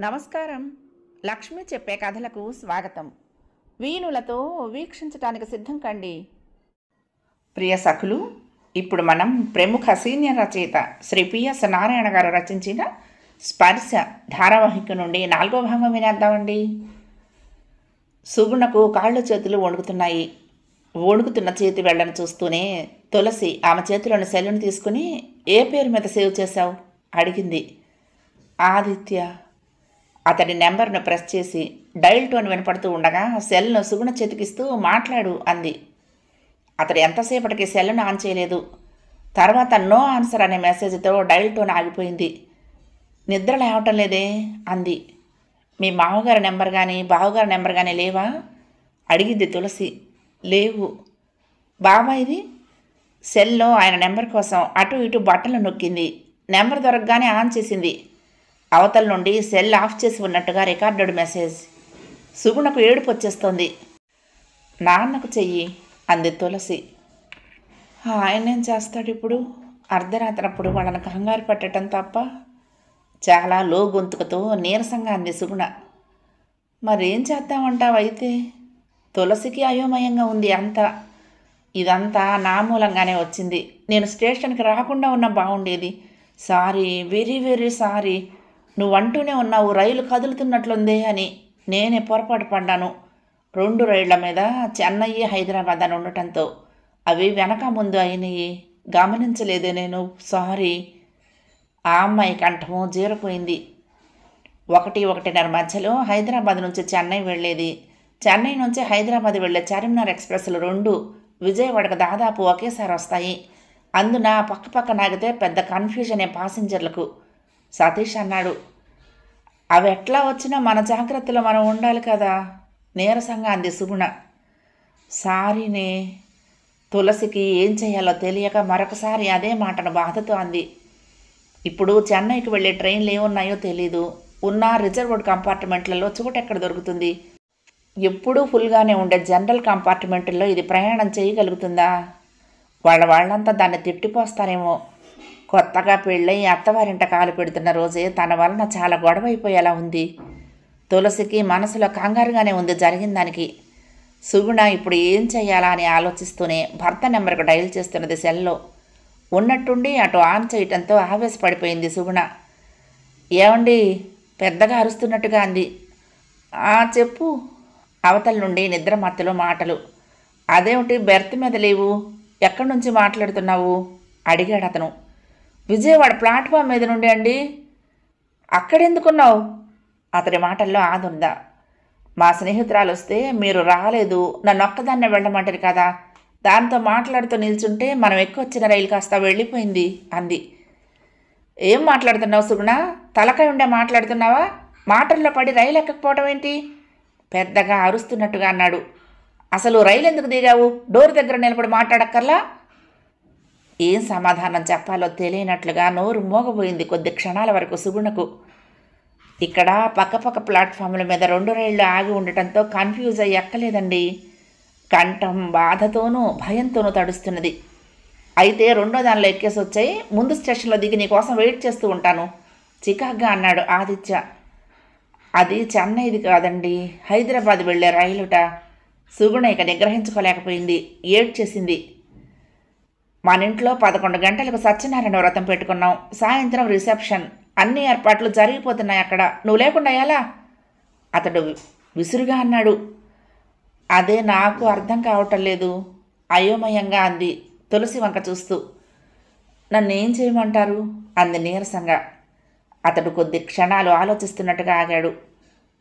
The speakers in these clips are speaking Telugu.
నమస్కారం. లక్ష్మి చెప్పే కథలకు స్వాగతం. వీణులతో వీక్షించటానికి సిద్ధం కండి. ప్రియ సఖులు, ఇప్పుడు మనం ప్రముఖ సీనియర్ రచయిత శ్రీ పిఎస్ నారాయణ గారు రచించిన స్పర్శ ధారావాహిక నుండి 4వ భాగం వినేద్దామండి. సుగుణకు కాళ్ళు చేతులు వణుకుతున్నాయి. వణుకుతున్న చేతి వెళ్ళను చూస్తూనే తులసి ఆమె చేతిలోని సెల్లును తీసుకుని, ఏ పేరు మీద సేవ్ చేశావు అడిగింది. ఆదిత్య. అతడి నెంబర్ను ప్రెస్ చేసి డైల్ టోన్ వినపడుతూ ఉండగా సెల్ను సుగుణ చేతికిస్తూ మాట్లాడు అంది. అతడు ఎంతసేపటికి సెల్ను ఆన్ చేయలేదు. తర్వాత నో ఆన్సర్ అనే మెసేజ్తో డైల్ టోన్ ఆగిపోయింది. నిద్ర లేవటం లేదే అంది. మీ మామగారి నెంబర్ కానీ బావగారి నెంబర్ కానీ లేవా అడిగింది తులసి. లేవు. బాబాయిది? సెల్లో ఆయన నెంబర్ కోసం అటు ఇటు బట్టలు నొక్కింది. నెంబర్ దొరకగానే ఆన్ చేసింది. అవతల నుండి సెల్ ఆఫ్ చేసి ఉన్నట్టుగా రికార్డెడ్ మెసేజ్. సుగుణకు ఏడుపు వచ్చేస్తోంది. నాన్నకు చెయ్యి అంది తులసి. ఆయనేం చేస్తాడు ఇప్పుడు? అర్ధరాత్రప్పుడు వాళ్ళని కంగారు పెట్టడం తప్ప. చాలా లో గొంతుకుతో నీరసంగా అంది సుగుణ. మరేం చేద్దామంటావు అయితే? తులసికి అయోమయంగా ఉంది అంతా. ఇదంతా నా మూలంగానే వచ్చింది. నేను స్టేషన్కి రాకుండా ఉన్నా బాగుండేది. Sorry, very very sorry. నువ్వంటూనే ఉన్నావు రైలు కదులుతున్నట్లుందే అని. నేనే పొరపాటు పడ్డాను. 2 రైళ్ల మీద చెన్నై హైదరాబాద్ అని ఉండటంతో అవి వెనక ముందు అయినాయి. గమనించలేదే నేను. సారీ. ఆ అమ్మాయి కంఠము జీరపోయింది. 1-1:30 మధ్యలో హైదరాబాద్ నుంచి చెన్నై వెళ్ళేది. చెన్నై నుంచి హైదరాబాద్ వెళ్ళే చార్మినార్ ఎక్స్ప్రెస్లు 2 విజయవాడకు దాదాపు ఒకేసారి వస్తాయి. అందున పక్క నాగితే పెద్ద కన్ఫ్యూజనే పాసింజర్లకు. సతీష్ అన్నాడు. అవి ఎట్లా వచ్చినా మన జాగ్రత్తలో మనం ఉండాలి కదా. నీరసంగా అంది సుగుణ. సారీనే. తులసికి ఏం చేయాలో తెలియక మరొకసారి అదే మాటను బాధతో అంది. ఇప్పుడు చెన్నైకి వెళ్ళే ట్రైన్లు ఏమున్నాయో తెలీదు. ఉన్న రిజర్వ్డ్ కంపార్ట్మెంట్లలో చోటెక్కడ దొరుకుతుంది? ఎప్పుడూ ఫుల్గానే ఉండే జనరల్ కంపార్ట్మెంట్లో ఇది ప్రయాణం చేయగలుగుతుందా? వాళ్ళంతా దాన్ని తిట్టిపోస్తారేమో. కొత్తగా పెళ్ళై అత్తవారింట కాలు పెడుతున్న రోజే తన వలన చాలా గొడవైపోయేలా ఉంది. తులసికి మనసులో కంగారుగానే ఉంది జరిగిన దానికి. సుగుణ ఇప్పుడు ఏం చెయ్యాలా అని ఆలోచిస్తూనే భర్త నెంబర్కు డైల్ చేస్తున్నది సెల్లో. ఉన్నట్టుండి అటు ఆన్ చేయటంతో ఆవేశపడిపోయింది సుగుణ. ఏమండి? పెద్దగా అరుస్తున్నట్టుగా అంది. చెప్పు. అవతల నుండి నిద్రమత్తులో మాటలు. అదేమిటి బెర్త్ మీద లేవు? ఎక్కడి నుంచి మాట్లాడుతున్నావు అడిగాడు అతను. విజయవాడ ప్లాట్ఫామ్ మీద నుండి అండి. అక్కడెందుకున్నావు? అతడి మాటల్లో ఆదుందా. మా స్నేహితురాలు వస్తే మీరు రాలేదు, నన్ను ఒక్కదాన్నే వెళ్ళమంటారు కదా. దాంతో మాట్లాడుతూ నిల్చుంటే మనం ఎక్కువచ్చిన రైలు కాస్త వెళ్ళిపోయింది అంది. ఏం మాట్లాడుతున్నావు సుగుణ? తలకాయ ఉండే మాట్లాడుతున్నావా? మాటల్లో పడి రైలు ఎక్కకపోవడం ఏంటి? పెద్దగా అరుస్తున్నట్టుగా అన్నాడు. అసలు రైలు ఎందుకు దిగావు? డోర్ దగ్గర నిలబడి మాట్లాడక్కర్లా? ఏం సమాధానం చెప్పాలో తెలియనట్లుగా నోరు మోగబోయింది కొద్ది క్షణాల వరకు సుగుణకు. ఇక్కడ పక్క ప్లాట్ఫామ్ల మీద 2 రైళ్లు ఆగి ఉండటంతో కన్ఫ్యూజ్ అయ్యి ఎక్కలేదండి. కంఠం బాధతోనూ భయంతోనూ తడుస్తున్నది. అయితే 2వ దానిలో ఎక్కేసి వచ్చాయి. ముందు స్టేషన్లో దిగి నీ కోసం వెయిట్ చేస్తూ ఉంటాను చికాగ్గా అన్నాడు ఆదిత్య. అది చెన్నైది కాదండి, హైదరాబాద్ వెళ్ళే రైలుట. సుగుణ ఇక నిగ్రహించుకోలేకపోయింది. ఏడ్చేసింది. మన ఇంట్లో 11 గంటలకు సత్యనారాయణ వ్రతం పెట్టుకున్నాం. సాయంత్రం రిసెప్షన్. అన్ని ఏర్పాట్లు జరిగిపోతున్నాయి అక్కడ. నువ్వు లేకుండా ఎలా? అతడు విసురుగా అన్నాడు. అదే నాకు అర్థం కావటం లేదు అయోమయంగా అంది తులసి వంక చూస్తూ. నన్నేం చేయమంటారు అంది నీరసంగా. అతడు కొద్ది క్షణాలు ఆలోచిస్తున్నట్టుగా ఆగాడు.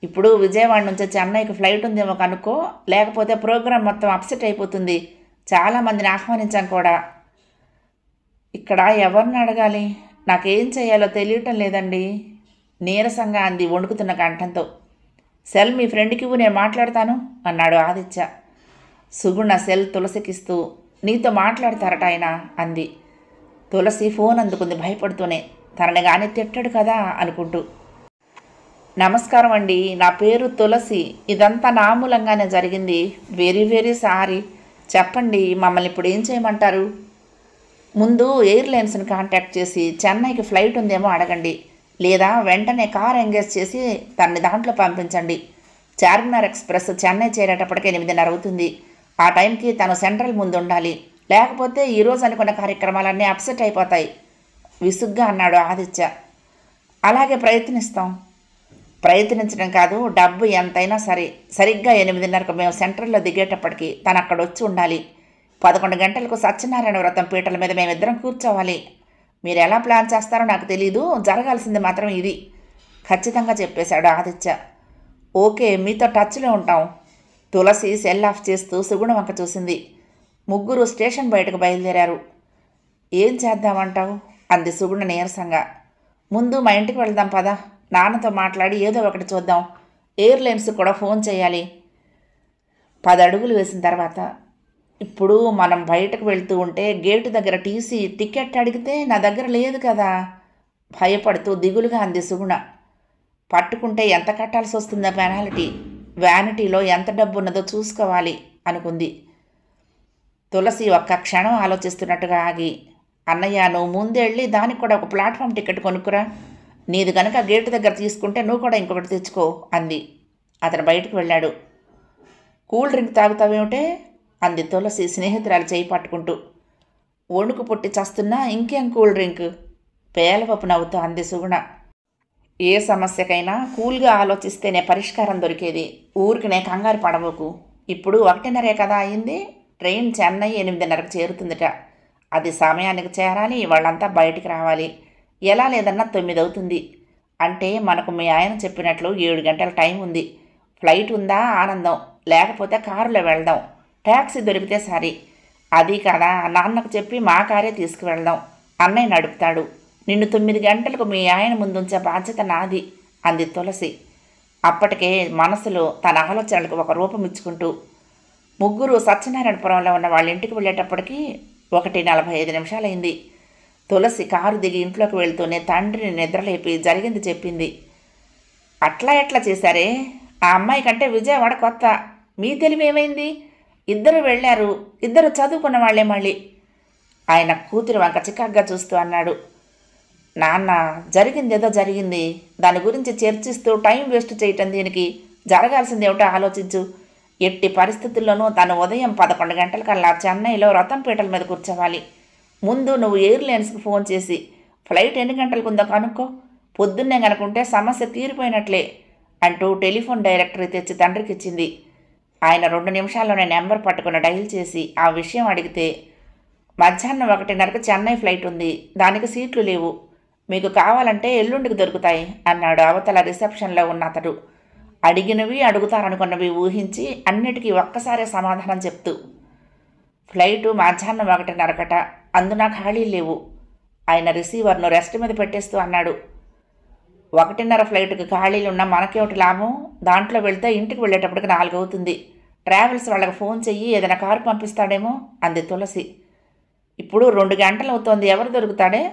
ఇప్పుడు విజయవాడ నుంచి చెన్నైకి ఫ్లైట్ ఉందేమో కనుక్కో, లేకపోతే ప్రోగ్రాం మొత్తం అప్సెట్ అయిపోతుంది. చాలామందిని ఆహ్వానించాం కూడా. ఇక్కడ ఎవరిని అడగాలి? నాకేం చేయాలో తెలియటం లేదండి నీరసంగా అంది వణుకుతున్న కంఠంతో. సెల్ మీ ఫ్రెండ్కి నేను మాట్లాడతాను అన్నాడు ఆదిత్య. సుగుణ సెల్ తులసికిస్తూ, నీతో మాట్లాడతారట ఆయన అంది. తులసి ఫోన్ అందుకుంది భయపడుతూనే. తనని కానీ తిట్టాడు కదా అనుకుంటూ. నమస్కారం అండి, నా పేరు తులసి. ఇదంతా నా మూలంగానే జరిగింది. Very very sorry. చెప్పండి, మమ్మల్ని ఇప్పుడు ఏం చేయమంటారు? ముందు ఎయిర్లైన్స్ని కాంటాక్ట్ చేసి చెన్నైకి ఫ్లైట్ ఉందేమో అడగండి. లేదా వెంటనే కార్ ఎంగేజ్ చేసి తనని దాంట్లో పంపించండి. చార్మినార్ ఎక్స్ప్రెస్ చెన్నై చేరేటప్పటికి 8:30 అవుతుంది. ఆ టైంకి తను సెంట్రల్ ముందు ఉండాలి. లేకపోతే ఈరోజు అనుకున్న కార్యక్రమాలన్నీ అప్సెట్ అయిపోతాయి విసుగ్గా అన్నాడు ఆదిత్య. అలాగే ప్రయత్నిస్తాం. ప్రయత్నించడం కాదు, డబ్బు ఎంతైనా సరే. సరిగ్గా 8:30కు మేము సెంట్రల్లో దిగేటప్పటికి తను అక్కడ వచ్చి ఉండాలి. 11 గంటలకు సత్యనారాయణ వ్రతం పీటల మీద మేమిద్దరం కూర్చోవాలి. మీరు ఎలా ప్లాన్ చేస్తారో నాకు తెలీదు, జరగాల్సింది మాత్రం ఇది ఖచ్చితంగా చెప్పేశాడు ఆదిత్య. ఓకే, మీతో టచ్లో ఉంటాం. తులసి సెల్ ఆఫ్ చేస్తూ సుగుణ వంక చూసింది. ముగ్గురు స్టేషన్ బయటకు బయలుదేరారు. ఏం చేద్దామంటావు అంది సుగుణ నీరసంగా. ముందు మా ఇంటికి వెళ్దాం పదా, నాన్నతో మాట్లాడి ఏదో ఒకటి చూద్దాం. ఎయిర్లైన్స్ కూడా ఫోన్ చేయాలి. 10 అడుగులు వేసిన తర్వాత, ఇప్పుడు మనం బయటకు వెళ్తూ ఉంటే గేటు దగ్గర టీసీ టికెట్ అడిగితే నా దగ్గర లేదు కదా భయపడుతూ దిగులుగా అంది సుగుణ. పట్టుకుంటే ఎంత కట్టాల్సి వస్తుందో పెనాల్టీ, వ్యానిటీలో ఎంత డబ్బు ఉన్నదో చూసుకోవాలి అనుకుంది. తులసి ఒక్క క్షణం ఆలోచిస్తున్నట్టుగా ఆగి, అన్నయ్య నువ్వు ముందెళ్ళి దానికి కూడా ఒక ప్లాట్ఫామ్ టికెట్ కొనుక్కురా. నీది కనుక గేటు దగ్గర తీసుకుంటే నువ్వు కూడా ఇంకొకటి తెచ్చుకో అంది. అతను బయటకు వెళ్ళాడు. కూల్ డ్రింక్ తాగుతావేమిటే అంది తులసి స్నేహితురాలు చేయి పట్టుకుంటూ. వణుకు పుట్టి చస్తున్నా ఇంకేం కూల్ డ్రింక్ పేలవపు నవ్వుతూ అంది సుగుణ. ఏ సమస్యకైనా కూల్గా ఆలోచిస్తేనే పరిష్కారం దొరికేది. ఊరికినే కంగారు పడవకు. ఇప్పుడు 1:30 కదా అయింది. ట్రైన్ చెన్నై 8:30కు చేరుతుందట. అది సమయానికి చేరాలి. వాళ్ళంతా బయటికి రావాలి. ఎలా లేదన్నా 9 అవుతుంది. అంటే మనకు మీ ఆయన చెప్పినట్లు 7 గంటల టైం ఉంది. ఫ్లైట్ ఉందా ఆనందం, లేకపోతే కారులో వెళ్దాం. ట్యాక్సీ దొరికితే సరి. అది కదా, నాన్నకు చెప్పి మా కారే తీసుకువెళ్దాం. అన్నయ్య నడుపుతాడు. నిన్ను 9 గంటలకు మీ ఆయన ముందుంచే బాధ్యత నాది అంది తులసి. అప్పటికే మనసులో తన ఆలోచనలకు ఒక రూపం ఇచ్చుకుంటూ. ముగ్గురు సత్యనారాయణపురంలో ఉన్న వాళ్ళ ఇంటికి వెళ్ళేటప్పటికి 1:45 అయింది. తులసి కారు దిగి ఇంట్లోకి వెళ్తూనే తండ్రిని నిద్రలేపి జరిగింది చెప్పింది. అట్లా ఎట్లా చేశారే? ఆ అమ్మాయి కంటే విజయవాడ కొత్త. మీ తెలివి ఏమైంది? ఇద్దరు వెళ్ళారు. ఇద్దరు చదువుకున్న వాళ్లే మళ్ళీ. ఆయన కూతురు వంక చికాగ్గా చూస్తూ అన్నాడు. నాన్న, జరిగిందేదో జరిగింది. దాని గురించి చర్చిస్తూ టైం వేస్ట్ చేయటం దీనికి. జరగాల్సింది ఏమిటో ఆలోచించు. ఎట్టి పరిస్థితుల్లోనూ తను ఉదయం 11 గంటలకల్లా చెన్నైలో రతంపీటల మీద కూర్చోవాలి. ముందు నువ్వు ఎయిర్లైన్స్కి ఫోన్ చేసి ఫ్లైట్ ఎన్ని గంటలకు ఉందో కనుక్కో. పొద్దున్నే కనుకుంటే సమస్య తీరిపోయినట్లే అంటూ టెలిఫోన్ డైరెక్టరీ తెచ్చి తండ్రికి ఇచ్చింది. ఆయన 2 నిమిషాల్లోనే నెంబర్ పట్టుకుని డైల్ చేసి ఆ విషయం అడిగితే, మధ్యాహ్నం 1:30కు చెన్నై ఫ్లైట్ ఉంది. దానికి సీట్లు లేవు. మీకు కావాలంటే ఎల్లుండికి దొరుకుతాయి అన్నాడు అవతల రిసెప్షన్లో ఉన్న అతడు. అడిగినవి అడుగుతారనుకున్నవి ఊహించి అన్నిటికీ ఒక్కసారే సమాధానం చెప్తూ. ఫ్లైటు మధ్యాహ్నం 1:30కట. అందున ఖాళీ లేవు. ఆయన రిసీవర్ను రెస్ట్ మీద పెట్టేస్తూ అన్నాడు. 1:30 ఫ్లైట్కి ఖాళీలు ఉన్న మనకేమిటి లాభం? దాంట్లో వెళ్తే ఇంటికి వెళ్ళేటప్పటికి 4 అవుతుంది. ట్రావెల్స్ వాళ్ళకి ఫోన్ చెయ్యి, ఏదైనా కారు పంపిస్తాడేమో అంది తులసి. ఇప్పుడు 2 గంటలు అవుతోంది. ఎవరు దొరుకుతాడే?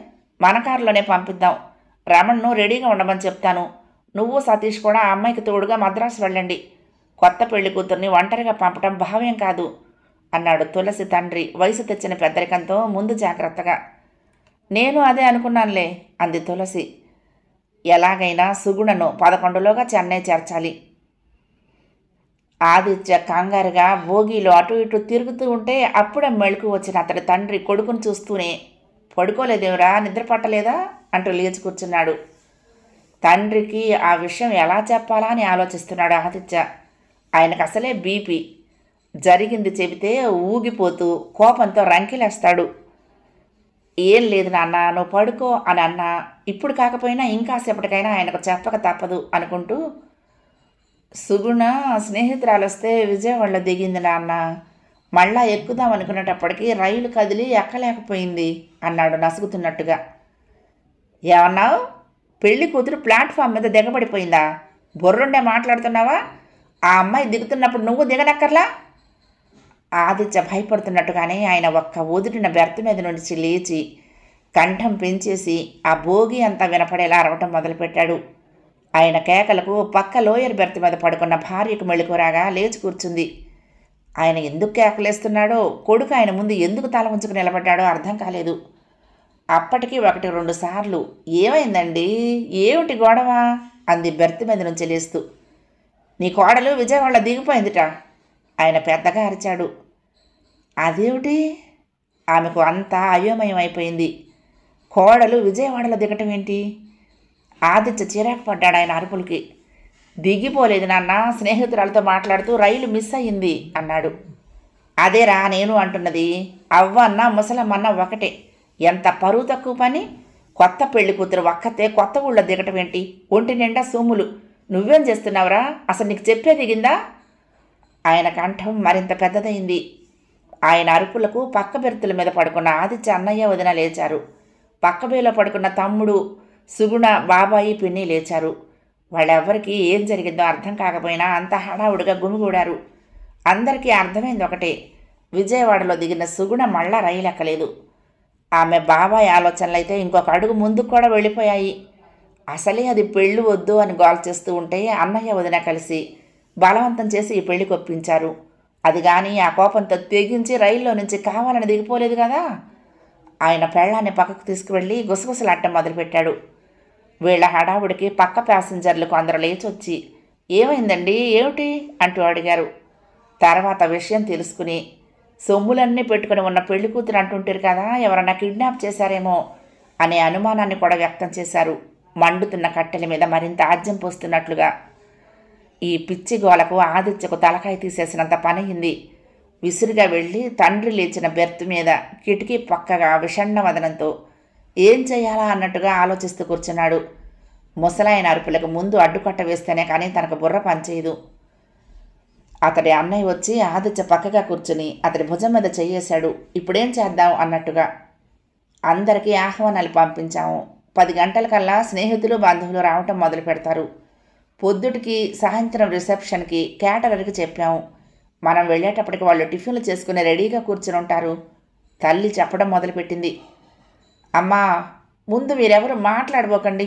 మన కారులోనే పంపిద్దాం. రమణ్ను రెడీగా ఉండమని చెప్తాను. నువ్వు సతీష్ కూడా ఆ అమ్మాయికి తోడుగా మద్రాసు వెళ్ళండి. కొత్త పెళ్లి కూతుర్ని ఒంటరిగా పంపటం భావ్యం కాదు అన్నాడు తులసి తండ్రి వయసు తెచ్చిన పెద్దరికంతో ముందు జాగ్రత్తగా. నేను అదే అనుకున్నానులే అంది తులసి. ఎలాగైనా సుగుణను 11లోగా చెన్నై చేర్చాలి. ఆదిత్య కంగారుగా భోగిలో అటు ఇటు తిరుగుతూ ఉంటే అప్పుడే మెళుకు వచ్చిన అతడి తండ్రి కొడుకును చూస్తూనే, పడుకోలేదేవరా, నిద్ర పట్టలేదా అంటూ లేచి కూర్చున్నాడు. తండ్రికి ఆ విషయం ఎలా చెప్పాలా అని ఆలోచిస్తున్నాడు ఆదిత్య. ఆయనకు అసలే బీపీ. జరిగింది చెబితే ఊగిపోతూ కోపంతో రంకిలేస్తాడు. ఏం లేదు నాన్న, నువ్వు పడుకో అని అన్నా ఇప్పుడు కాకపోయినా ఇంకాసేపటికైనా ఆయనకు చెప్పక తప్పదు అనుకుంటూ, సుగుణ స్నేహితురాలు వస్తే విజయవాడలో దిగింది నాన్న. మళ్ళా ఎక్కుదాం అనుకునేటప్పటికీ రైలు కదిలి ఎక్కలేకపోయింది అన్నాడు నసుగుతున్నట్టుగా. ఏమన్నావు? పెళ్లి కూతురు ప్లాట్ఫామ్ మీద దిగబడిపోయిందా? బొర్రుండే మాట్లాడుతున్నావా? ఆ అమ్మాయి దిగుతున్నప్పుడు నువ్వు దిగనక్కర్లా? ఆదిత్య భయపడుతున్నట్టుగానే ఆయన ఒక్క ఒదిరిన బెర్త్ మీద నుంచి లేచి కంఠం పెంచేసి ఆ భోగి అంతా వినపడేలా అరవటం మొదలుపెట్టాడు. ఆయన కేకలకు పక్క లోయర్ బెర్త్ మీద పడుకున్న భార్యకు మెళుకురాగా లేచి కూర్చుంది. ఆయన ఎందుకు కేకలేస్తున్నాడో, కొడుకు ఆయన ముందు ఎందుకు తల ఉంచుకు నిలబడ్డాడో అర్థం కాలేదు. అప్పటికి 1-2 సార్లు ఏమైందండి, ఏమిటి గొడవ అంది బెర్త్ మీద నుంచి లేస్తూ. నీ కోడలు విజయవాడ దిగిపోయిందిట ఆయన పెద్దగా అరిచాడు. అదేమిటి? ఆమెకు అంతా అయోమయం అయిపోయింది. కోడలు విజయవాడలో దిగటం ఏంటి? ఆదిత్య చిరాకు పడ్డాడు ఆయన అరుపులకి. దిగిపోలేదు నాన్న, స్నేహితురాలతో మాట్లాడుతూ రైలు మిస్ అయ్యింది అన్నాడు. అదేరా నేను అంటున్నది, అవ్వన్న ముసలమ్మన్న ఒకటే. ఎంత పరువు తక్కువ పని. కొత్త పెళ్లి కూతురు ఒక్కతే కొత్త ఊళ్ళో దిగటం ఏంటి? ఒంటి నిండా సొమ్ములు. నువ్వేం చేస్తున్నావురా? అసలు నీకు చెప్పే దిగిందా? ఆయన కంఠం మరింత పెద్దదైంది. ఆయన అరుపులకు పక్క బెర్తుల మీద పడుకున్న ఆదిత్య అన్నయ్య వదిన లేచారు. పక్క బేలో పడుకున్న తమ్ముడు, సుగుణ, బాబాయి, పిన్ని లేచారు. వాళ్ళెవ్వరికీ ఏం జరిగిందో అర్థం కాకపోయినా అంత హడావుడిగా గుమిగూడారు. అందరికీ అర్థమైంది ఒకటే, విజయవాడలో దిగిన సుగుణ మళ్ళా రైలు ఎక్కలేదు. ఆమె బాబాయ్ ఆలోచనలైతే ఇంకొక అడుగు ముందుకు కూడా వెళ్ళిపోయాయి. అసలే అది పెళ్ళి వద్దు అని గోల చేస్తూ ఉంటే అన్నయ్య వదిన కలిసి బలవంతం చేసి ఈ పెళ్లికి ఒప్పించారు. అది కానీ ఆ కోపంతో తెగించి రైల్లో నుంచి కావాలని దిగిపోలేదు కదా. ఆయన పెళ్ళాన్ని పక్కకు తీసుకువెళ్ళి గుసగుసలాడటం మొదలుపెట్టాడు. వీళ్ల హడావుడికి పక్క ప్యాసింజర్లకు అందరూ లేచొచ్చి ఏమైందండి, ఏమిటి అంటూ అడిగారు. తర్వాత విషయం తెలుసుకుని సొమ్ములన్నీ పెట్టుకుని ఉన్న పెళ్లి కూతురు అంటుంటారు కదా, ఎవరన్నా కిడ్నాప్ చేశారేమో అనే అనుమానాన్ని కూడా వ్యక్తం చేశారు. మండుతున్న కట్టెల మీద మరింత ఆజ్యం పోస్తున్నట్లుగా. ఈ పిచ్చి గోలకు ఆదిత్యకు తలకాయ తీసేసినంత పనయింది. విసురుగా వెళ్ళి తండ్రి లేచిన బెర్త్ మీద కిటికీ పక్కగా విషణ్ణ వదనంతో ఏం చేయాలా అన్నట్టుగా ఆలోచిస్తూ కూర్చున్నాడు. ముసలాయన అరుపులకు ముందు అడ్డుకట్ట వేస్తేనే కానీ తనకు బుర్ర పనిచేయదు. అతడి అన్నయ్య వచ్చి ఆదిత్య పక్కగా కూర్చుని అతడి భుజం మీద చెయ్యేశాడు. ఇప్పుడేం చేద్దాం అన్నట్టుగా. అందరికీ ఆహ్వానాలు పంపించాము. 10 గంటలకల్లా స్నేహితులు బంధువులు రావటం మొదలు పెడతారు. పొద్దుటికి సాయంత్రం రిసెప్షన్కి క్యాటరర్కి చెప్పాము. మనం వెళ్ళేటప్పటికి వాళ్ళు టిఫిన్లు చేసుకుని రెడీగా కూర్చుని ఉంటారు. తల్లి చెప్పడం మొదలుపెట్టింది. అమ్మా, ముందు మీరెవరు మాట్లాడబోకండి.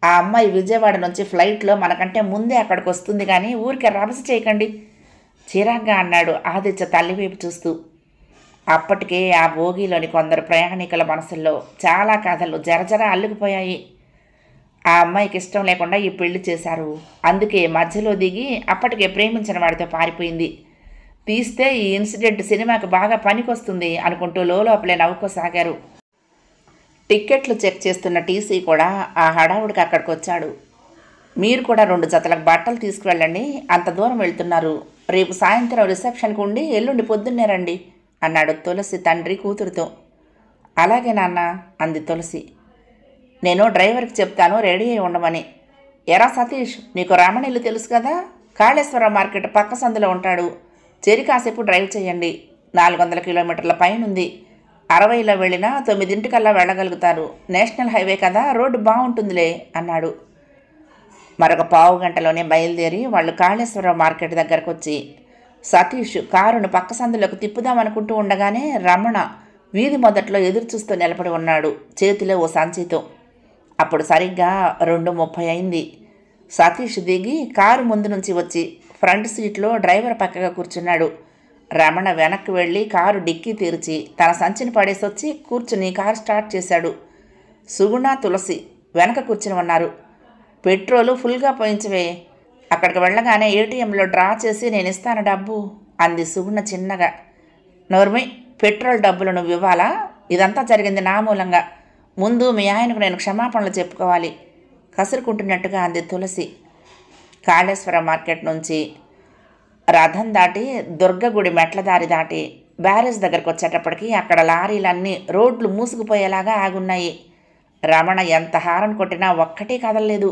ఆ అమ్మాయి విజయవాడ నుంచి ఫ్లైట్లో మనకంటే ముందే అక్కడికి వస్తుంది, కానీ ఊరికే రభస చేయకండి చిరాగ్గా అన్నాడు ఆదిత్య తల్లి వైపు చూస్తూ. అప్పటికే ఆ భోగిలోని కొందరు ప్రయాణికుల మనసుల్లో చాలా కథలు జరజర అల్లుకుపోయాయి. ఆ అమ్మాయికి ఇష్టం లేకుండా ఈ పెళ్లి చేశారు. అందుకే మధ్యలో దిగి అప్పటికే ప్రేమించిన వాడితో పారిపోయింది. తీస్తే ఈ ఇన్సిడెంట్ సినిమాకు బాగా పనికొస్తుంది అనుకుంటూ లోపలే నవ్వుకోసాగారు. టిక్కెట్లు చెక్ చేస్తున్న టీసీ కూడా ఆ హడావుడికి అక్కడికి వచ్చాడు. మీరు కూడా 2 జతలకు బట్టలు తీసుకువెళ్ళండి, అంత దూరం వెళ్తున్నారు. రేపు సాయంత్రం రిసెప్షన్కి ఉండి ఎల్లుండి పొద్దున్నే రండి అన్నాడు తులసి తండ్రి కూతురుతో. అలాగే నాన్న అంది తులసి. నేను డ్రైవర్కి చెప్తాను రెడీ అయి ఉండమని. ఎరా సతీష్, నీకు రమణిల్లు తెలుసు కదా, కాళేశ్వర మార్కెట్ పక్క సందులో ఉంటాడు. చేరి కాసేపు డ్రైవ్ చేయండి. 400 కిలోమీటర్ల పైనుంది. 60లో వెళ్ళినా 9 వెళ్ళగలుగుతారు. నేషనల్ హైవే కదా, రోడ్డు బాగుంటుందిలే అన్నాడు. మరొక పావు గంటలోనే బయలుదేరి వాళ్ళు కాళేశ్వరరావు మార్కెట్ దగ్గరకు వచ్చి సతీష్ కారును పక్క సందులోకి తిప్పుదామనుకుంటూ ఉండగానే రమణ వీధి మొదట్లో ఎదురు చూస్తూ నిలబడి ఉన్నాడు, చేతిలో ఓ సంచితో. అప్పుడు సరిగ్గా 2:30 అయింది. సతీష్ దిగి కారు ముందు నుంచి వచ్చి ఫ్రంట్ సీట్లో డ్రైవర్ పక్కగా కూర్చున్నాడు. రమణ వెనక్కి వెళ్ళి కారు డిక్కీ తెరిచి తన సంచిని పడేసొచ్చి కూర్చుని కారు స్టార్ట్ చేశాడు. సుగుణ, తులసి వెనక కూర్చుని ఉన్నారు. పెట్రోలు ఫుల్గా పోయించవే, అక్కడికి వెళ్ళగానే ఏటీఎంలో డ్రా చేసి నేను ఇస్తాను డబ్బు అంది సుగుణ చిన్నగా. నోర్మి, పెట్రోల్ డబ్బులు నువ్వు ఇవ్వాలా? ఇదంతా జరిగింది నా మూలంగా. ముందు మీ ఆయనకు నేను క్షమాపణలు చెప్పుకోవాలి కసురుకుంటున్నట్టుగా అంది తులసి. కాళేశ్వర మార్కెట్ నుంచి రథం దాటి దుర్గగుడి మెట్ల దారి దాటి బ్యారేజ్ దగ్గరకు వచ్చేటప్పటికి అక్కడ లారీలన్నీ రోడ్లు మూసుకుపోయేలాగా ఆగున్నాయి. రమణ ఎంత హారన్ కొట్టినా ఒక్కటే కదలలేదు.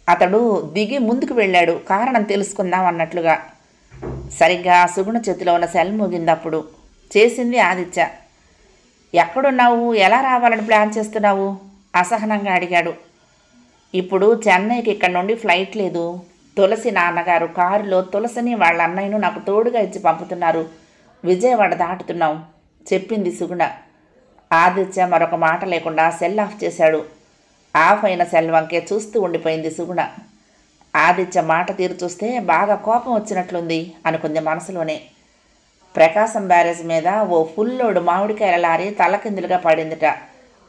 అతడు దిగి ముందుకు వెళ్ళాడు, కారణం తెలుసుకుందాం అన్నట్లుగా. సరిగ్గా సుగుణ చేతిలో ఉన్న సెల్ ముగిందప్పుడు. చేసింది ఆదిత్య. ఎక్కడున్నావు, ఎలా రావాలని ప్లాన్ చేస్తున్నావు అసహనంగా అడిగాడు. ఇప్పుడు చెన్నైకి ఇక్కడ నుండి ఫ్లైట్ లేదు. తులసి నాన్నగారు కారులో తులసిని వాళ్ళ అన్నయ్యను నాకు తోడుగా ఇచ్చి పంపుతున్నారు. విజయవాడ దాటుతున్నాం చెప్పింది సుగుణ. ఆదిత్య మరొక మాట లేకుండా సెల్ ఆఫ్ చేశాడు. ఆఫ్ అయిన సెల్ వంకే చూస్తూ ఉండిపోయింది సుగుణ. ఆదిత్య మాట తీరు చూస్తే బాగా కోపం వచ్చినట్లుంది అనుకుంది మనసులోనే. ప్రకాశం బ్యారేజ్ మీద ఓ ఫుల్ లోడు మామిడికాయల లారీ తలకిందులుగా పడిందిట.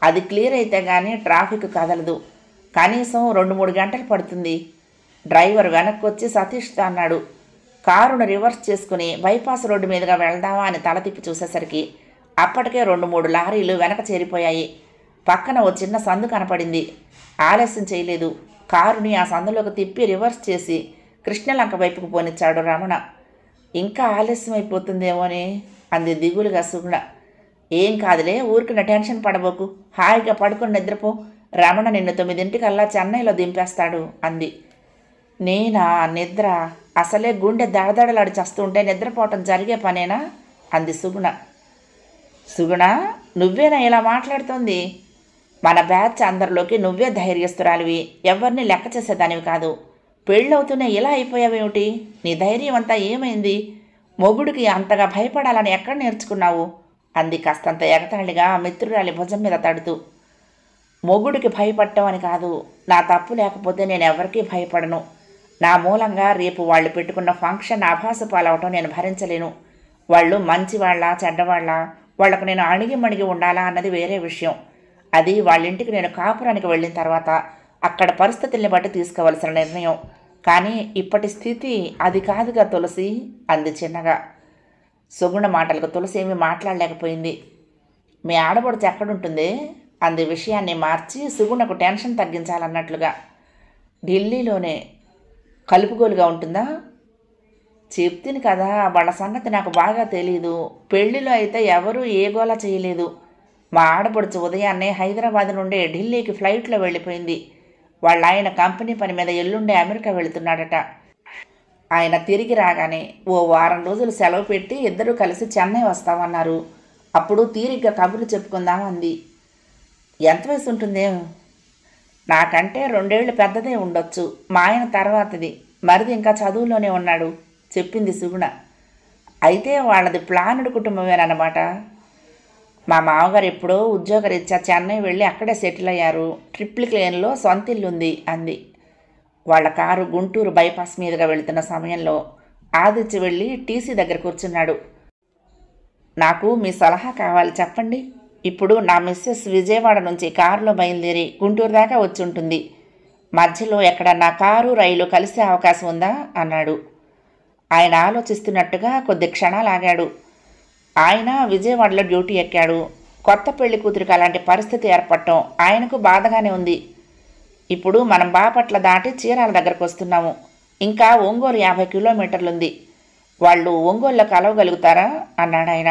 అది క్లియర్ అయితే కానీ ట్రాఫిక్ కదలదు. కనీసం 2-3 గంటలు పడుతుంది. డ్రైవర్ వెనక్కి వచ్చి సతీష్తో అన్నాడు. కారును రివర్స్ చేసుకుని బైపాస్ రోడ్డు మీదుగా వెళ్దామా అని తల తిప్పి చూసేసరికి అప్పటికే 2-3 లారీలు వెనక చేరిపోయాయి. పక్కన ఓ చిన్న సందు కనపడింది. ఆలస్యం చేయలేదు. కారుని ఆ సందులోకి తిప్పి రివర్స్ చేసి కృష్ణలంక వైపుకు పోనిచ్చాడు రమణ. ఇంకా ఆలస్యం అయిపోతుందేమోని అంది దిగులుగా సుగుణ. ఏం కాదులే, ఊరికిన టెన్షన్ పడబోకు, హాయిగా పడుకొని నిద్రపో. రమణ నిన్ను 9 చెన్నైలో దింపేస్తాడు అంది. నేనా నిద్ర? అసలే గుండె దడదడలాడి చస్తుంటే నిద్రపోవటం జరిగే పనేనా అంది సుగుణ. సుగుణ, నువ్వేనా ఇలా మాట్లాడుతోంది? మన బ్యాచ్ అందరిలోకి నువ్వే ధైర్యస్తురాలివి, ఎవరిని లెక్క చేసేదానివి కాదు. పెళ్ళవుతూనే ఇలా అయిపోయావేమిటి? నీ ధైర్యం అంతా ఏమైంది? మొగుడికి అంతగా భయపడాలని ఎక్కడ నేర్చుకున్నావు అంది కాస్తంత ఎగతాళిగా మిత్రురాలి భుజం మీద తడుతూ. మొగుడికి భయపడటం అని కాదు, నా తప్పు లేకపోతే నేను ఎవరికీ భయపడను. నా మూలంగా రేపు వాళ్ళు పెట్టుకున్న ఫంక్షన్ ఆభాసు పాలవటం నేను భరించలేను. వాళ్ళు మంచివాళ్ళ చెడ్డవాళ్ళ, వాళ్లకు నేను అణిగి ఉండాలా అన్నది వేరే విషయం. అది వాళ్ళింటికి నేను కాపురానికి వెళ్ళిన తర్వాత అక్కడ పరిస్థితుల్ని బట్టి తీసుకోవలసిన నిర్ణయం. కానీ ఇప్పటి స్థితి అది కాదుగా తులసి అంది చిన్నగా. సుగుణ మాటలకు తులసి ఏమీ మాట్లాడలేకపోయింది. మీ ఆడబడుచు ఎక్కడుంటుంది అంది విషయాన్ని మార్చి సుగుణకు టెన్షన్ తగ్గించాలన్నట్లుగా. ఢిల్లీలోనే. కలుపుగోలుగా ఉంటుందా? చెప్తిని కదా, వాళ్ళ సంగతి నాకు బాగా తెలీదు. పెళ్లిలో అయితే ఎవరూ ఏ గోలా చేయలేదు. మా ఆడపడుచు ఉదయాన్నే హైదరాబాద్ నుండి ఢిల్లీకి ఫ్లైట్లో వెళ్ళిపోయింది. వాళ్ళ ఆయన కంపెనీ పని మీద ఎల్లుండే అమెరికా వెళుతున్నాడట. ఆయన తిరిగి రాగానే ఓ వారం రోజులు సెలవు పెట్టి ఇద్దరూ కలిసి చెన్నై వస్తామన్నారు. అప్పుడు తీరిగ్గా కబుర్లు చెప్పుకుందాం అంది. ఎంత వయసు ఉంటుందే? నాకంటే 2 ఏళ్ళు పెద్దదే ఉండొచ్చు. మా ఆయన తర్వాతది. మరిది ఇంకా చదువులోనే ఉన్నాడు చెప్పింది సుగుణ. అయితే వాళ్ళది ప్లానుడు కుటుంబమేనన్నమాట. మా మామగారు ఎప్పుడో ఉద్యోగరీత్యా చెన్నై వెళ్ళి అక్కడే సెటిల్ అయ్యారు. ట్రిప్లిక్ లేన్లో సొంత ఇల్లుంది అంది. వాళ్ళ కారు గుంటూరు బైపాస్ మీదుగా వెళుతున్న సమయంలో ఆదిత్య వెళ్ళి టీసీ దగ్గర కూర్చున్నాడు. నాకు మీ సలహా కావాలి, చెప్పండి. ఇప్పుడు నా మిస్సెస్ విజయవాడ నుంచి కారులో బయలుదేరి గుంటూరు దాకా వచ్చి ఉంటుంది. మధ్యలో ఎక్కడన్నా కారు రైలు కలిసే అవకాశం ఉందా అన్నాడు. ఆయన ఆలోచిస్తున్నట్టుగా కొద్ది క్షణాలు ఆగాడు. ఆయన విజయవాడలో డ్యూటీ ఎక్కాడు. కొత్త పెళ్లి కూతురికి అలాంటి పరిస్థితి ఏర్పడటం ఆయనకు బాధగానే ఉంది. ఇప్పుడు మనం బాపట్ల దాటి చీరాల దగ్గరకు వస్తున్నాము. ఇంకా ఒంగోలు 50 కిలోమీటర్లుంది. వాళ్ళు ఒంగోలులో కలవగలుగుతారా అన్నాడు ఆయన.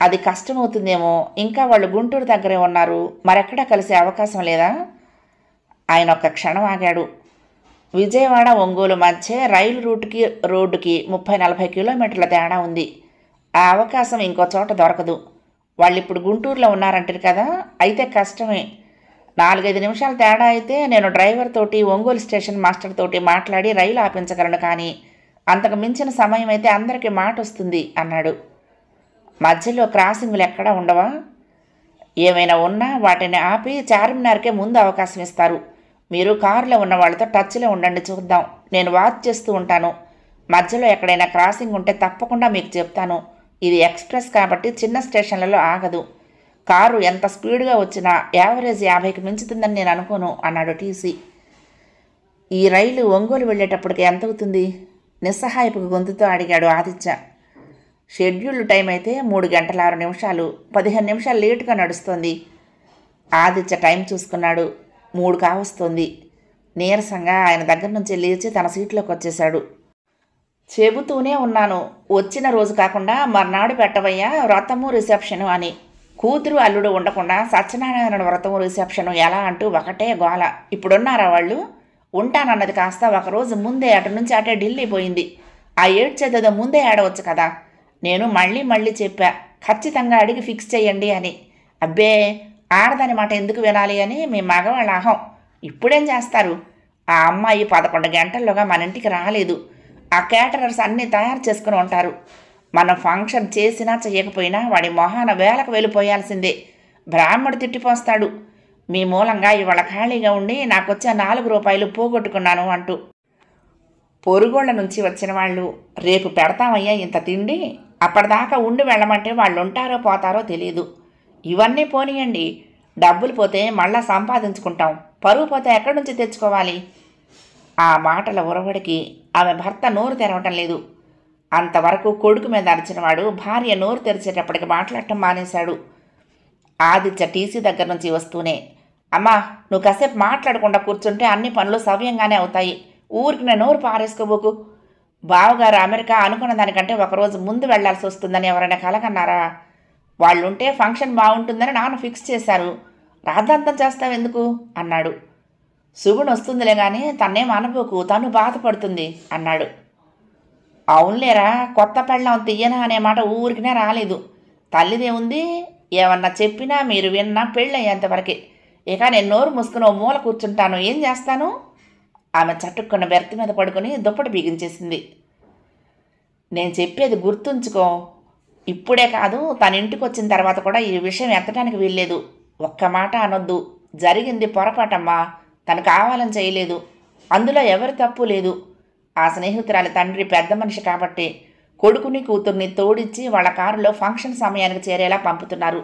అది కష్టమవుతుందేమో. ఇంకా వాళ్ళు గుంటూరు దగ్గరే ఉన్నారు. మరెక్కడా కలిసే అవకాశం లేదా? ఆయన ఒక్క క్షణం ఆగాడు. విజయవాడ ఒంగోలు మధ్య రైలు రూట్కి రోడ్డుకి 30-40 కిలోమీటర్ల తేడా ఉంది. ఆ అవకాశం ఇంకో చోట దొరకదు. వాళ్ళు ఇప్పుడు గుంటూరులో ఉన్నారంటారు కదా, అయితే కష్టమే. 4-5 నిమిషాల తేడా అయితే నేను డ్రైవర్ తోటి ఒంగోలు స్టేషన్ మాస్టర్ తోటి మాట్లాడి రైలు ఆపించగలను. కానీ అంతకు మించిన సమయం అయితే అందరికీ మాట వస్తుంది అన్నాడు. మధ్యలో క్రాసింగులు ఎక్కడా ఉండవా? ఏమైనా ఉన్నా వాటిని ఆపి చార్మినార్కే ముందు అవకాశం ఇస్తారు. మీరు కారులో ఉన్న వాళ్ళతో టచ్లో ఉండండి, చూద్దాం. నేను వాచ్ చేస్తూ ఉంటాను. మధ్యలో ఎక్కడైనా క్రాసింగ్ ఉంటే తప్పకుండా మీకు చెప్తాను. ఇది ఎక్స్ప్రెస్ కాబట్టి చిన్న స్టేషన్లలో ఆగదు. కారు ఎంత స్పీడ్గా వచ్చినా యావరేజ్ 50కి మించుతుందని నేను అనుకోను అన్నాడు టీసీ. ఈ రైలు ఒంగోలు వెళ్ళేటప్పటికి ఎంత అవుతుంది? నిస్సహాయపు గొంతుతో అడిగాడు ఆదిత్య. షెడ్యూల్డ్ టైం అయితే 3 గంటల 6 నిమిషాలు, 15 నిమిషాలు లేటుగా నడుస్తోంది. ఆదిత్య టైం చూసుకున్నాడు. 3 కావస్తోంది. నీరసంగా ఆయన దగ్గర నుంచి లేచి తన సీట్లోకి వచ్చేశాడు. చెబుతూనే ఉన్నాను, వచ్చిన రోజు కాకుండా మర్నాడు పెట్టవయ్యా వ్రతము రిసెప్షను అని. కూతురు అల్లుడు ఉండకుండా సత్యనారాయణ వ్రతము రిసెప్షను ఎలా అంటూ ఒకటే గోల. ఇప్పుడున్నారా వాళ్ళు? ఉంటానన్నది కాస్త ఒకరోజు ముందే అటు నుంచి అటే ఢిల్లీ పోయింది. ఆ ఏడ్చేదేదో ముందే ఆడవచ్చు కదా. నేను మళ్ళీ చెప్పా, ఖచ్చితంగా అడిగి ఫిక్స్ చేయండి అని. అబ్బే, ఆడదాని మాట ఎందుకు వినాలి అని మీ మగవాళ్ళ అహం. ఇప్పుడేం చేస్తారు? ఆ అమ్మాయి 11 గంటల్లోగా మన ఇంటికి రాలేదు. ఆ క్యాటరర్స్ అన్నీ తయారు చేసుకుని ఉంటారు. మనం ఫంక్షన్ చేసినా చేయకపోయినా వాడి మొహాన వేలకు వెళ్ళిపోయాల్సిందే. బ్రాహ్మడు తిట్టిపోస్తాడు. మీ మూలంగా ఇవాళ ఖాళీగా ఉండి నాకొచ్చే 4 రూపాయలు పోగొట్టుకున్నాను అంటూ. పొరుగోళ్ల నుంచి వచ్చిన వాళ్ళు రేపు పెడతామయ్యా ఇంత తిండి, అప్పటిదాకా ఉండి వెళ్ళమంటే వాళ్ళు ఉంటారో పోతారో తెలియదు. ఇవన్నీ పోనీయండి, డబ్బులు పోతే మళ్ళా సంపాదించుకుంటాం, పరువు పోతే ఎక్కడి నుంచి తెచ్చుకోవాలి? ఆ మాటల ఉరవడికి ఆమె భర్త నోరు తెరవటం లేదు. అంతవరకు కొడుకు మీద అరిచినవాడు భార్య నోరు తెరిచేటప్పటికి మాట్లాడటం మానేశాడు. ఆదిత్య టీసీ దగ్గర నుంచి వస్తూనే, అమ్మా నువ్వు కాసేపు మాట్లాడకుండా కూర్చుంటే అన్ని పనులు సవ్యంగానే అవుతాయి, ఊరికి నేను నోరు పారేసుకోబోకు. బావగారు అమెరికా అనుకున్న దానికంటే ఒకరోజు ముందు వెళ్లాల్సి వస్తుందని ఎవరైనా కలగన్నారా? వాళ్ళుంటే ఫంక్షన్ బాగుంటుందని నాన్న ఫిక్స్ చేశారు, రాద్ధాంతం చేస్తావెందుకు అన్నాడు. సుగుణ వస్తుందిలే కానీ తన్నేం అనబోకు, తను బాధపడుతుంది అన్నాడు. అవునులేరా, కొత్త పెళ్ళాం తీయనా అనే మాట ఊరికినే రాలేదు. తల్లిదేముంది, ఏమన్నా చెప్పినా మీరు విన్నా పెళ్ళయ్యేంతవరకే. ఇక నేను నోరు మూసుకుని ఓ మూల కూర్చుంటాను, ఏం చేస్తాను? ఆమె చట్టుకున్న బెర్త్ మీద పడుకుని దుప్పటి బిగించేసింది. నేను చెప్పేది గుర్తుంచుకో, ఇప్పుడే కాదు తన ఇంటికి వచ్చిన తర్వాత కూడా ఈ విషయం ఎత్తడానికి వీల్లేదు. ఒక్క మాట అనొద్దు. జరిగింది పొరపాటమ్మా, తను కావాలని చేయలేదు, అందులో ఎవరి తప్పు లేదు. ఆ స్నేహితురాలి తండ్రి పెద్ద మనిషి కాబట్టి కొడుకుని కూతుర్ని తోడిచ్చి వాళ్ళ కారులో ఫంక్షన్ సమయానికి చేరేలా పంపుతున్నారు.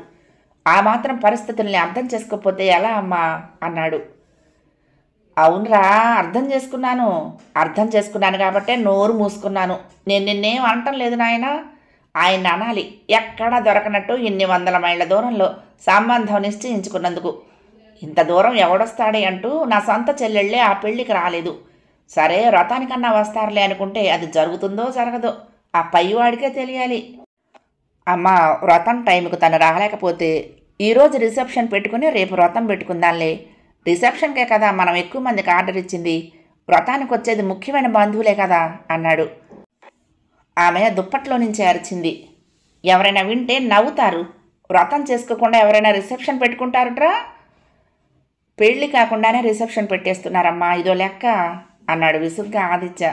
ఆ మాత్రం పరిస్థితుల్ని అర్థం చేసుకోకపోతే ఎలా అమ్మా అన్నాడు. అవునరా, అర్థం చేసుకున్నాను కాబట్టే నోరు మూసుకున్నాను. నేను నిన్నేం అనటం లేదు నాయనా, ఆయన అనాలి. ఎక్కడా దొరకనట్టు ఇన్ని 100 మైళ్ళ దూరంలో సంబంధం నిశ్చయించుకున్నందుకు. ఇంత దూరం ఎవడొస్తాడే అంటూ నా సొంత చెల్లెళ్ళే ఆ పెళ్లికి రాలేదు. సరే వ్రతానికన్నా వస్తారులే అనుకుంటే అది జరుగుతుందో జరగదో ఆ పైవాడికే తెలియాలి. అమ్మా వ్రతం టైంకు తను రాలేకపోతే ఈరోజు రిసెప్షన్ పెట్టుకుని రేపు వ్రతం పెట్టుకుందాంలే. రిసెప్షన్కే కదా మనం ఎక్కువ మందికి ఆర్డర్ ఇచ్చింది, వ్రతానికి వచ్చేది ముఖ్యమైన బంధువులే కదా అన్నాడు. ఆమె దుప్పట్లో నుంచి అరిచింది. ఎవరైనా వింటే నవ్వుతారు. వ్రతం చేసుకోకుండా ఎవరైనా రిసెప్షన్ పెట్టుకుంటారుట్రా? పెళ్లి కాకుండానే రిసెప్షన్ పెట్టేస్తున్నారమ్మా, ఇదో లెక్క అన్నాడు విసుగ్గా ఆదిత్య.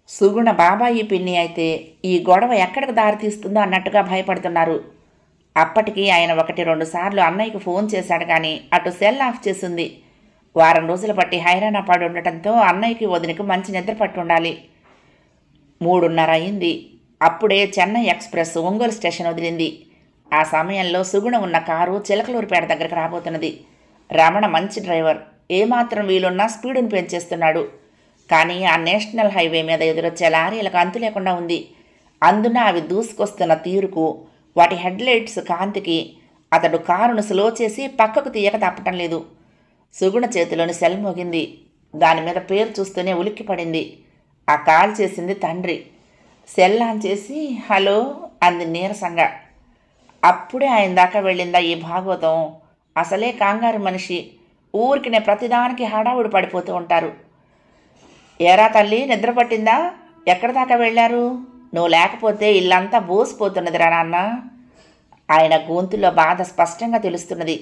సుగుణ బాబాయి పిన్ని అయితే ఈ గొడవ ఎక్కడికి దారితీస్తుందో అన్నట్టుగా భయపడుతున్నారు. అప్పటికి ఆయన 1-2 సార్లు అన్నయ్యకు ఫోన్ చేశాడు కానీ అటు సెల్ ఆఫ్ చేసింది. వారం రోజులు బట్టి హైరాణ పడి ఉండటంతో అన్నయ్యకి వదినకు మంచి నిద్ర పట్టుండాలి. 3:30 అయింది. అప్పుడే చెన్నై ఎక్స్ప్రెస్ ఒంగోలు స్టేషన్ వదిలింది. ఆ సమయంలో సుగుణ ఉన్న కారు చిలకలూరుపేట దగ్గరకు రాబోతున్నది. రమణ మంచి డ్రైవర్, ఏమాత్రం వీలున్నా స్పీడును పెంచేస్తున్నాడు. కానీ ఆ నేషనల్ హైవే మీద ఎదురొచ్చే లారీలకు అంతు లేకుండా ఉంది. అందున అవి దూసుకొస్తున్న తీరుకు, వాటి హెడ్లైట్స్ కాంతికి అతడు కారును స్లో చేసి పక్కకు తీయక తప్పటం లేదు. సుగుణ చేతిలోని సెల్ మోగింది. దాని మీద పేరు చూస్తూనే ఉలిక్కిపడింది. ఆ కాల్ చేసింది తండ్రి. సెల్ ఆన్ చేసి హలో అంది నీరసంగా. అప్పుడే ఆయన దాకా వెళ్ళిందా ఈ భాగవతం? అసలే కాంగారు మనిషి, ఊరికినే ప్రతిదానికి హడావుడి పడిపోతూ ఉంటారు. ఏరా తల్లి, నిద్ర పట్టిందా? ఎక్కడి దాకా వెళ్ళారు? నువ్వు లేకపోతే ఇల్లంతా బోసిపోతున్నదిరా నాన్న. ఆయన గొంతులో బాధ స్పష్టంగా తెలుస్తున్నది.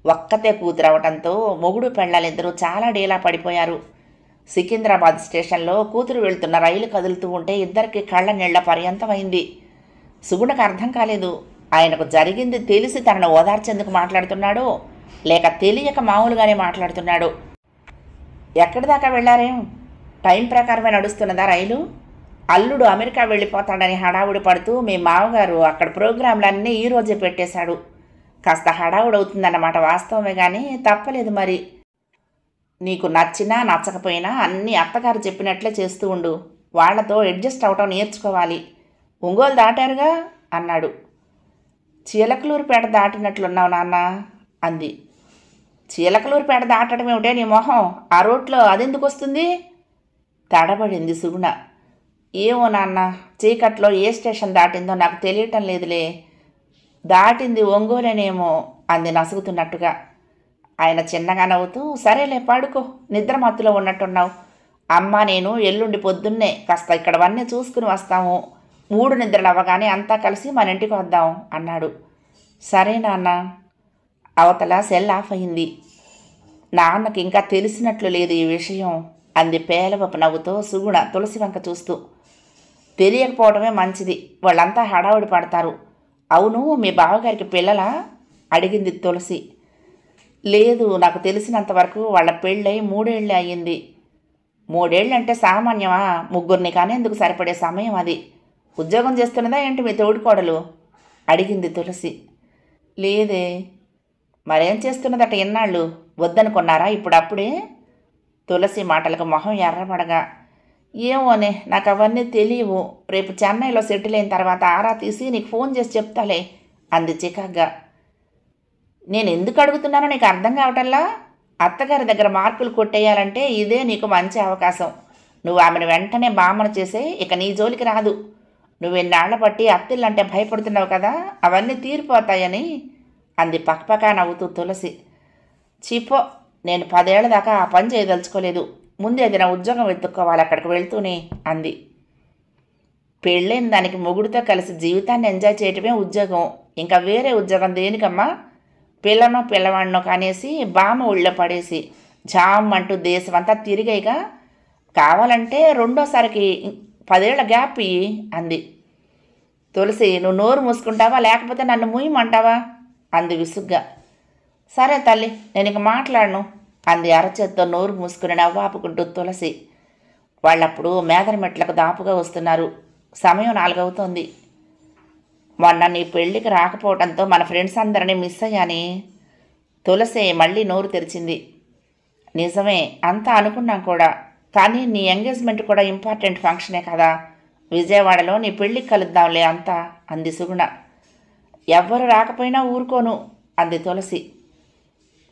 ఒక్కతే కూతురవటంతో మొగుడు పెళ్ళాలిద్దరూ చాలా డీలా పడిపోయారు. సికింద్రాబాద్ స్టేషన్లో కూతురు వెళ్తున్న రైలు కదులుతూ ఉంటే ఇద్దరికి కళ్ళ నీళ్ల పర్యంతమైంది. సుగుణకు అర్థం కాలేదు. ఆయనకు జరిగింది తెలిసి తనను ఓదార్చేందుకు మాట్లాడుతున్నాడో లేక తెలియక మామూలుగానే మాట్లాడుతున్నాడు. ఎక్కడి దాకా వెళ్ళారేం? టైం ప్రకారమే నడుస్తున్నదా రైలు? అల్లుడు అమెరికా వెళ్ళిపోతాడని హడావుడి పడుతూ మీ మామగారు అక్కడ ప్రోగ్రాంలన్నీ ఈరోజే పెట్టేశాడు. కాస్త హడావుడవుతుందన్నమాట వాస్తవమే, కానీ తప్పలేదు మరి. నీకు నచ్చినా నచ్చకపోయినా అన్నీ అత్తగారు చెప్పినట్లే చేస్తూ ఉండు. వాళ్లతో అడ్జస్ట్ అవటం నేర్చుకోవాలి. ఒంగోలు దాటారుగా అన్నాడు. చీలకలూరుపేట దాటినట్లున్నావు నాన్న అంది. చీలకలూరుపేట దాటడం ఏమిటే నీ మొహం, ఆ రోడ్లో అదెందుకు వస్తుంది? తడబడింది సుగుణ. ఏమో నాన్న, చీకట్లో ఏ స్టేషన్ దాటిందో నాకు తెలియటం లేదులే. దాటింది ఒంగోలేనేమో అంది నసుగుతున్నట్టుగా. ఆయన చిన్నగా నవ్వుతూ సరేలే పడుకో, నిద్ర మత్తులో ఉన్నట్టున్నావు. అమ్మ నేను ఎల్లుండి పొద్దున్నే కాస్త ఇక్కడవన్నీ చూసుకుని వస్తాము. 3 నిద్రలు అవ్వగానే అంతా కలిసి మన ఇంటికి వద్దాం అన్నాడు. సరే నాన్న. అవతల సెల్ ఆఫ్ అయింది. నాన్నకి ఇంకా తెలిసినట్లు లేదు ఈ విషయం అంది పేలవపు నవ్వుతో సుగుణ తులసి వంక చూస్తూ. తెలియకపోవడమే మంచిది, వాళ్ళంతా హడావుడి పడతారు. అవును, మీ బావగారికి పిల్లలా అడిగింది తులసి. లేదు, నాకు తెలిసినంతవరకు వాళ్ళ పెళ్ళై 3 ఏళ్ళే అయ్యింది. 3 ఏళ్ళంటే సామాన్యమా? 3 కానేందుకు సరిపడే సమయం అది. ఉద్యోగం చేస్తున్నదా ఏంటి మీ తోడుకోడలు అడిగింది తులసి. లేదే. మరేం చేస్తున్నదట ఎన్నాళ్ళు? వద్దనుకున్నారా ఇప్పుడప్పుడే? తులసి మాటలకు మొహం ఎర్రబడగా, ఏమోనే, నాకు అవన్నీ తెలియవు. రేపు చెన్నైలో సెటిల్ అయిన తర్వాత ఆరా తీసి నీకు ఫోన్ చేసి చెప్తాలే అంది చికాగ్గా. నేను ఎందుకు అడుగుతున్నానో నీకు అర్థం కావటంలా? అత్తగారి దగ్గర మార్కులు కొట్టేయాలంటే ఇదే నీకు మంచి అవకాశం. నువ్వు ఆమెను వెంటనే బామ్మను చేసే, ఇక నీ జోలికి రాదు. నువ్వెన్నాళ్ల బట్టి అత్తిళ్ళంటే భయపడుతున్నావు కదా, అవన్నీ తీరిపోతాయని అంది పక్కపక్క నవ్వుతూ తులసి. చీపో, నేను 10 ఏళ్ల దాకా ఆ పని చేయదలుచుకోలేదు. ముందు ఏదైనా ఉద్యోగం వెతుక్కోవాలి అక్కడికి వెళ్తూనే అంది. పెళ్ళైన దానికి మొగుడితో కలిసి జీవితాన్ని ఎంజాయ్ చేయటమే ఉద్యోగం. ఇంకా వేరే ఉద్యోగం దేనికమ్మా? పిల్లనో పిల్లవాడినో కానేసి బామ్మ ఊళ్ళో పడేసి జామ్ అంటూ దేశమంతా తిరిగాయిగా. కావాలంటే రెండోసారికి 10 ఏళ్ల గ్యాప్ ఇయ్యి అంది. తులసి, నువ్వు నోరు మూసుకుంటావా లేకపోతే నన్ను మూయమంటావా అంది విసుగ్గా. సరే తల్లి, నేను ఇక మాట్లాడను అంది అరచేత్తో నోరు మూసుకుని నవ్వాపుకుంటూ తులసి. వాళ్ళప్పుడు మేదరమెట్లకు దాపుగా వస్తున్నారు. సమయం 4 అవుతోంది. మొన్న నీ పెళ్ళికి రాకపోవడంతో మన ఫ్రెండ్స్ అందరినీ మిస్ అయ్యాని తులసి మళ్ళీ నోరు తెరిచింది. నిజమే, అంతా అనుకున్నాం కూడా. కానీ నీ ఎంగేజ్మెంట్ కూడా ఇంపార్టెంట్ ఫంక్షనే కదా. విజయవాడలో నీ పెళ్ళికి కలుద్దాంలే అంతా అంది సుగుణ. ఎవ్వరు రాకపోయినా ఊరుకోను అంది తులసి.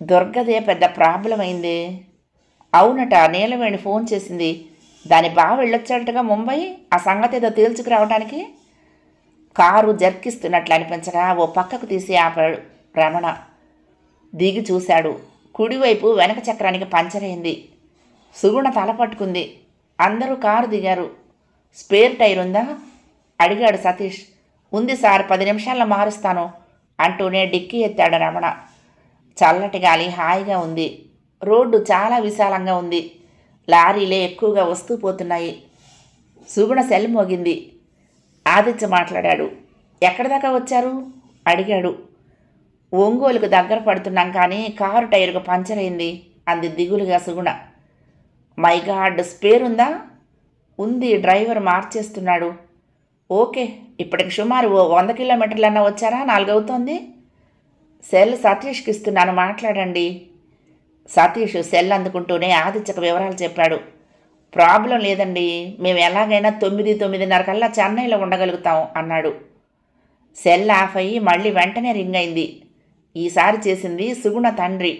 దుర్గదే పెద్ద ప్రాబ్లం అయింది. అవునట, నీలవేణి ఫోన్ చేసింది. దాని బావ వెళ్ళొచ్చాడటగా ముంబై. ఆ సంగతి ఏదో తేల్చుకురావడానికి. కారు జర్కిస్తున్నట్లు అనిపించగా ఓ పక్కకు తీసి ఆపాడు రమణ. దిగి చూశాడు. కుడివైపు వెనక చక్రానికి పంచర్ అయింది. సుగుణ తల పట్టుకుంది. అందరూ కారు దిగారు. స్పేర్ టైర్ ఉందా అడిగాడు సతీష్. ఉంది సార్, 10 నిమిషాల్లో మారుస్తాను అంటూనే డిక్కీ ఎత్తాడు రమణ. చల్లటి గాలి హాయిగా ఉంది. రోడ్డు చాలా విశాలంగా ఉంది. లారీలే ఎక్కువగా వస్తూ పోతున్నాయి. సుగుణ సెల్ మోగింది. ఆదిత్య మాట్లాడాడు. ఎక్కడి దాకా వచ్చారు అడిగాడు. ఒంగోలుకు దగ్గర పడుతున్నాం కానీ కారు టైరుకు పంచర్ అయింది అంది దిగులుగా సుగుణ. మై గాడ్, స్పేర్ ఉందా? ఉంది, డ్రైవర్ మార్చేస్తున్నాడు. ఓకే, ఇప్పటికి సుమారు 100 కిలోమీటర్లన్నా వచ్చారా? 4 అవుతోంది. సెల్ సతీష్కి ఇస్తున్నాను, మాట్లాడండి. సతీష్ సెల్ అందుకుంటూనే ఆదిత్యకు వివరాలు చెప్పాడు. ప్రాబ్లం లేదండి, మేము ఎలాగైనా 9-9:30 కల్లా చెన్నైలో ఉండగలుగుతాం అన్నాడు. సెల్ ఆఫ్ అయ్యి మళ్ళీ వెంటనే రింగ్ అయింది. ఈసారి చేసింది సుగుణ తండ్రి.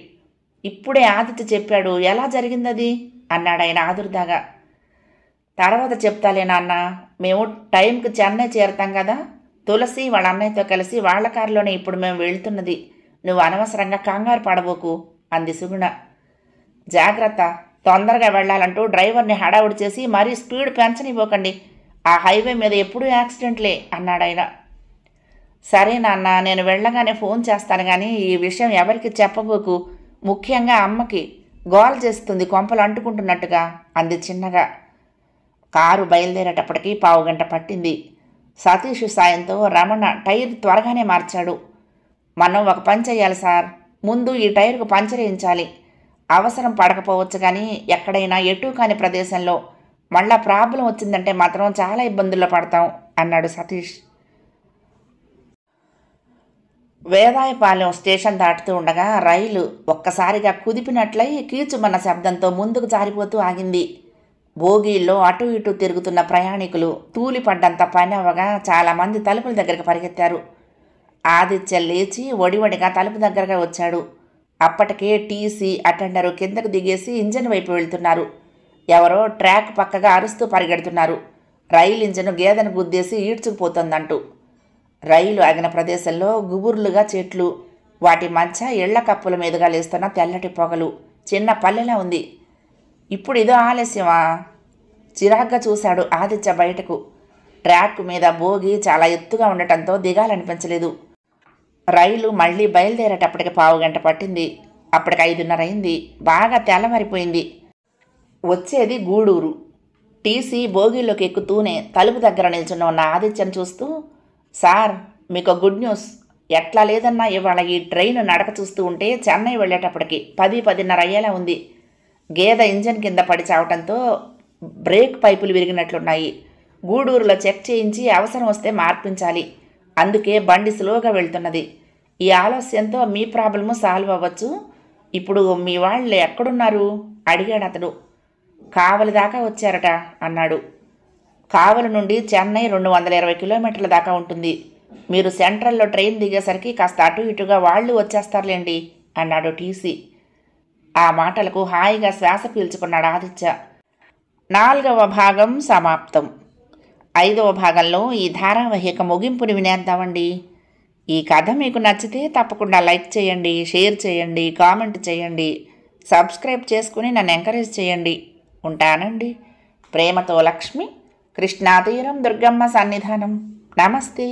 ఇప్పుడే ఆదిత్య చెప్పాడు. ఎలా జరిగిందది అన్నాడు ఆయన ఆదుర్దాగా. తర్వాత చెప్తాలే నాన్న, మేము టైంకి చెన్నై చేరుతాం కదా. తులసి వాళ్ళ అన్నయ్యతో కలిసి వాళ్ళ కారులోనే ఇప్పుడు మేము వెళ్తున్నది. నువ్వు అనవసరంగా కంగారు పడబోకు అంది సుగుణ. జాగ్రత్త, తొందరగా వెళ్ళాలంటూ డ్రైవర్ని హడావుడి చేసి మరీ స్పీడ్ పెంచనివ్వకండి. ఆ హైవే మీద ఎప్పుడూ యాక్సిడెంట్లే అన్నాడాయన. సరే నాన్న, నేను వెళ్ళగానే ఫోన్ చేస్తాను కానీ ఈ విషయం ఎవరికి చెప్పబోకు. ముఖ్యంగా అమ్మకి. గోల చేస్తుంది కొంపలు అంటుకుంటున్నట్టుగా అంది చిన్నగా. కారు బయలుదేరేటప్పటికి 15 గంట పట్టింది. సతీష్ సాయంతో రమణ టైర్ త్వరగానే మార్చాడు. మనం ఒక పని చేయాలి సార్. ముందు ఈ టైర్కు పంచర్ వేయించాలి. అవసరం పడకపోవచ్చు కానీ ఎక్కడైనా ఎటూ కాని ప్రదేశంలో మళ్ళా ప్రాబ్లం వచ్చిందంటే మాత్రం చాలా ఇబ్బందుల్లో పడతాం అన్నాడు సతీష్. వేదాయపాలెం స్టేషన్ దాటుతూ ఉండగా రైలు ఒక్కసారిగా కుదిపినట్లయి కీచుమన్న శబ్దంతో ముందుకు జారిపోతూ ఆగింది. బోగీల్లో అటు ఇటు తిరుగుతున్న ప్రయాణికులు తూలిపడ్డంత పని అవ్వగా చాలామంది తలుపుల దగ్గరికి పరిగెత్తారు. ఆదిత్య లేచి ఒడివడిగా తలుపు దగ్గరగా వచ్చాడు. అప్పటికే టీసీ అటెండరు కిందకు దిగేసి ఇంజన్ వైపు వెళ్తున్నారు. ఎవరో ట్రాక్ పక్కగా అరుస్తూ పరిగెడుతున్నారు. రైలు ఇంజను గేదెను గుద్దేసి ఈడ్చుకుపోతుందంటూ. రైలు ఆగిన ప్రదేశంలో గుబుర్లుగా చెట్లు, వాటి మధ్య ఇళ్ల కప్పుల మీదుగా లేస్తున్న తెల్లటి పొగలు. చిన్న పల్లెలా ఉంది. ఇప్పుడు ఇదో ఆలస్యమా? చిరాగ్గా చూశాడు ఆదిత్య బయటకు. ట్రాక్ మీద బోగి చాలా ఎత్తుగా ఉండటంతో దిగాలనిపించలేదు. రైలు మళ్ళీ బయలుదేరేటప్పటికి 15 గంట పట్టింది. అప్పటికి 5:30 అయింది. బాగా తెల్లవారిపోయింది. వచ్చేది గూడూరు. టీసీ బోగీలోకి ఎక్కుతూనే తలుపు దగ్గర నిల్చున్న ఉన్న ఆదిత్యను చూస్తూ, సార్, మీకు గుడ్ న్యూస్. ఎట్లా లేదన్నా ఇవాళ ఈ ట్రైన్ నడక చూస్తూ ఉంటే చెన్నై వెళ్ళేటప్పటికి 10-10:30 అయ్యేలా ఉంది. గేదె ఇంజన్ కింద పడి చావటంతో బ్రేక్ పైపులు విరిగినట్లున్నాయి. గూడూరులో చెక్ చేయించి అవసరం వస్తే మార్పించాలి. అందుకే బండి స్లోగా వెళ్తున్నది. ఈ ఆలస్యంతో మీ ప్రాబ్లము సాల్వ్ అవ్వచ్చు. ఇప్పుడు మీ వాళ్ళు ఎక్కడున్నారు అడిగాడు అతడు. కావలి దాకా వచ్చారట అన్నాడు. కావలి నుండి చెన్నై 220 కిలోమీటర్ల దాకా ఉంటుంది. మీరు సెంట్రల్లో ట్రైన్ దిగేసరికి కాస్త అటు ఇటుగా వాళ్ళు వచ్చేస్తారులేండి అన్నాడు టీసీ. ఆ మాటలకు హాయిగా శ్వాస పీల్చుకున్నాడు ఆదిత్య. 4వ భాగం సమాప్తం. 5వ భాగంలో ఈ ధారావాహిక ముగింపుని వినేద్దామండి. ఈ కథ మీకు నచ్చితే తప్పకుండా లైక్ చేయండి, షేర్ చేయండి, కామెంట్ చేయండి, సబ్స్క్రైబ్ చేసుకుని నన్ను ఎంకరేజ్ చేయండి. ఉంటానండి. ప్రేమతో లక్ష్మి, కృష్ణాతీరం, దుర్గమ్మ సన్నిధానం. నమస్తే.